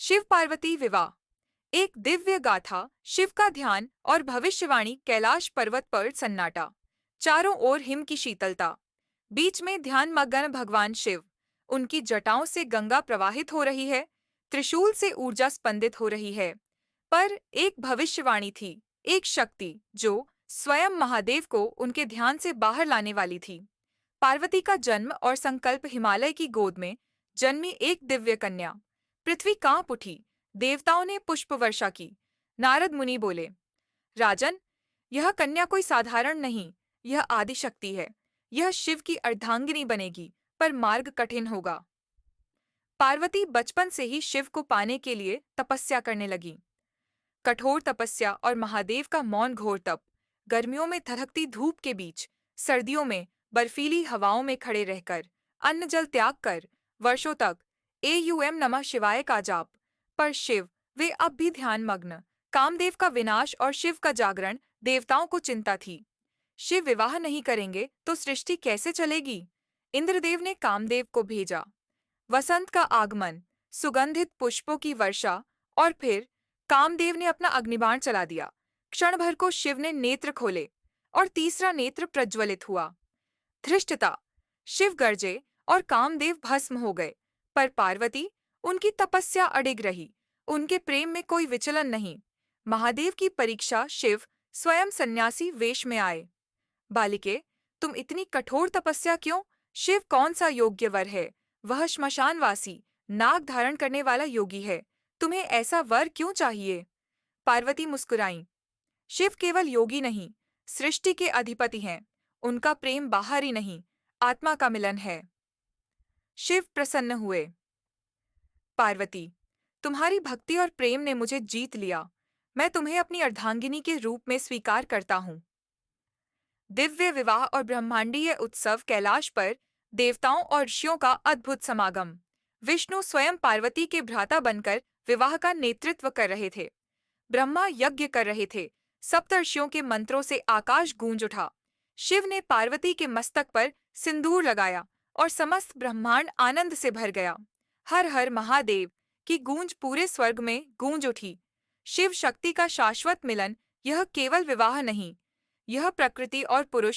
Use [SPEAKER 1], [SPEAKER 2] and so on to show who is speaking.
[SPEAKER 1] शिव पार्वती विवाह। एक दिव्य गाथा, शिव का ध्यान और भविष्यवाणी। कैलाश पर्वत पर सन्नाटा, चारों ओर हिम की शीतलता। बीच में ध्यान मग्न भगवान शिव। उनकी जटाओं से गंगा प्रवाहित हो रही है, त्रिशूल से ऊर्जा स्पंदित हो रही है। पर एक भविष्यवाणी थी, एक शक्ति जो स्वयं महादेव को उनके ध्यान से बाहर लाने वाली थी। पार्वती का जन्म और संकल्प। हिमालय की गोद में जन्मी एक दिव्य कन्या। पृथ्वी कांप उठी, देवताओं ने पुष्प वर्षा की। नारद मुनि बोले, राजन, यह कन्या कोई साधारण नहीं, यह आदिशक्ति है। यह शिव की अर्धांगिनी बनेगी, पर मार्ग कठिन होगा। पार्वती बचपन से ही शिव को पाने के लिए तपस्या करने लगी। कठोर तपस्या और महादेव का मौन घोर तप। गर्मियों में धधकती धूप के बीच, सर्दियों में बर्फीली हवाओं में खड़े रहकर, अन्न जल त्याग कर, वर्षों तक एयुएम नमः शिवाय का जाप। पर शिव, वे अब भी ध्यान मग्न। कामदेव का विनाश और शिव का जागरण। देवताओं को चिंता थी, शिव विवाह नहीं करेंगे तो सृष्टि कैसे चलेगी। इंद्रदेव ने कामदेव को भेजा। वसंत का आगमन, सुगंधित पुष्पों की वर्षा, और फिर कामदेव ने अपना अग्निबाण चला दिया। क्षण भर को शिव ने नेत्र खोले और तीसरा नेत्र प्रज्वलित हुआ। धृष्टता, शिव गरजे और कामदेव भस्म हो गए। पर पार्वती, उनकी तपस्या अडिग रही। उनके प्रेम में कोई विचलन नहीं। महादेव की परीक्षा। शिव स्वयं सन्यासी वेश में आए। बालिके, तुम इतनी कठोर तपस्या क्यों? शिव कौन सा योग्य वर है? वह श्मशानवासी, नाग धारण करने वाला योगी है। तुम्हें ऐसा वर क्यों चाहिए? पार्वती मुस्कुराईं। शिव केवल योगी नहीं, सृष्टि के अधिपति हैं। उनका प्रेम बाहरी नहीं, आत्मा का मिलन है। शिव प्रसन्न हुए। पार्वती, तुम्हारी भक्ति और प्रेम ने मुझे जीत लिया। मैं तुम्हें अपनी अर्धांगिनी के रूप में स्वीकार करता हूँ। दिव्य विवाह और ब्रह्मांडीय उत्सव। कैलाश पर देवताओं और ऋषियों का अद्भुत समागम। विष्णु स्वयं पार्वती के भ्राता बनकर विवाह का नेतृत्व कर रहे थे। ब्रह्मा यज्ञ कर रहे थे। सप्तर्षियों के मंत्रों से आकाश गूंज उठा। शिव ने पार्वती के मस्तक पर सिंदूर लगाया और समस्त ब्रह्मांड आनंद से भर गया। हर हर महादेव की गूंज पूरे स्वर्ग में गूंज उठी। शिव शक्ति का शाश्वत मिलन। यह केवल विवाह नहीं, यह प्रकृति और पुरुष,